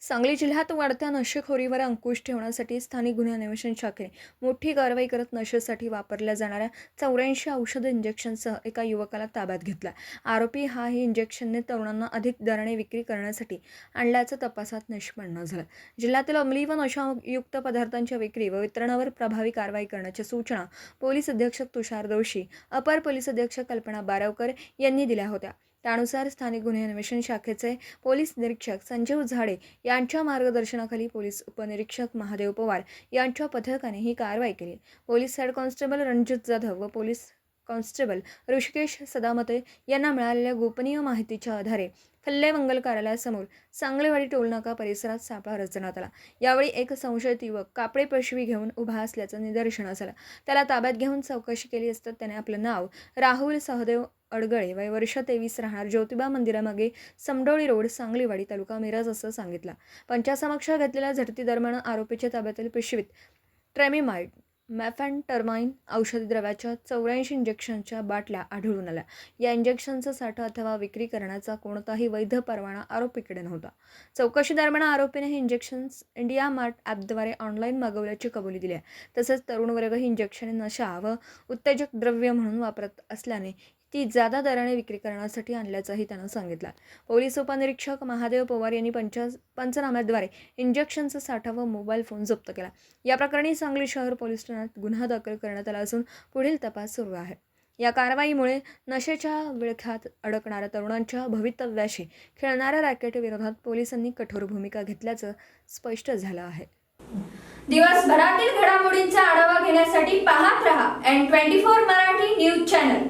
सांगली जिल्ह्यात वाढत्या नशेखोरीवर अंकुश ठेवण्यासाठी स्थानिक गुन्हे अन्वेषण शाखेने मोठी कारवाई करत नशेसाठी वापरल्या जाणाऱ्या 84 औषध इंजेक्शनसह एका युवकाला ताब्यात घेतला। आरोपी ही इंजेक्शनने तरुणांना अधिक दराने विक्री करण्यासाठी आणल्याचं तपासात निष्पन्न झालं। जिल्ह्यातील अंमली व नशायुक्त पदार्थांच्या विक्री व वितरणावर प्रभावी कारवाई करण्याच्या सूचना पोलीस अधीक्षक तुषार दोशी, अपर पोलीस अधीक्षक कल्पना बारावकर यांनी दिल्या होत्या। त्यानुसार स्थानिक गुन्हे अन्वेषण शाखेचे पोलीस निरीक्षक संजीव झाडे यांच्या मार्गदर्शनाखाली पोलीस उपनिरीक्षक महादेव पवार यांच्या पथकाने ही कारवाई केली। Police head constable Ranjit Jadhav व पोलीस कॉन्स्टेबल ऋषिकेश सदामते यांना मिळालेल्या गोपनीय माहितीच्या आधारे फल्ले मंगल कार्यालयासमोर सांगलेवाडी टोलनाका परिसरात सापळा रचण्यात आला। यावेळी एक संशयित युवक कापडे पिशवी घेऊन उभा असल्याचं निदर्शनास आलं। त्याला ताब्यात घेऊन चौकशी केली असता त्याने आपलं नाव राहुल सहदेव अडगळे, वय वर्ष 23, राहणार ज्योतिबा मंदिरामागे, समडोळी रोड, सांगलीवाडी, तालुका मिरज असं सांगितलं। पंचासमक्ष घेतलेल्या झडती दरम्यान आरोपीच्या ताब्यातील पिशवीत ट्रेमिमाइड, मेफेंटरमाइन औषधी द्रव्याच्या 84 इंजेक्शनच्या बाटल्या आढळून आल्या। या इंजेक्शनचा साठा अथवा विक्री करण्याचा कोणताही वैध परवाना आरोपीकडे नव्हता। चौकशी दरम्यान आरोपीने ही इंजेक्शन्स इंडिया मार्ट ॲपद्वारे ऑनलाईन मागवल्याची कबुली दिली आहे। तसंच तरुण वर्ग ही इंजेक्शने नशा व उत्तेजक द्रव्य म्हणून वापरत असल्याने ती जादा दराने विक्री करण्यासाठी आणल्याचंही त्यानं सांगितलं। पोलीस उपनिरीक्षक महादेव पवार यांनी पंचनाम्याद्वारे इंजेक्शनचा साठा व मोबाईल फोन जप्त केला। या प्रकरणी सांगली शहर पोलीस ठाण्यात गुन्हा दाखल करण्यात आला असून पुढील तपास सुरू आहे। या कारवाईमुळे नशेच्या विळख्यात अडकणाऱ्या तरुणांच्या भवितव्याशी खेळणाऱ्या रॅकेटविरोधात पोलिसांनी कठोर भूमिका घेतल्याचं स्पष्ट झालं आहे। दिवसभरातील घडामोडींचा आढावा घेण्यासाठी पाहत रहा N24 मराठी न्यूज चॅनल।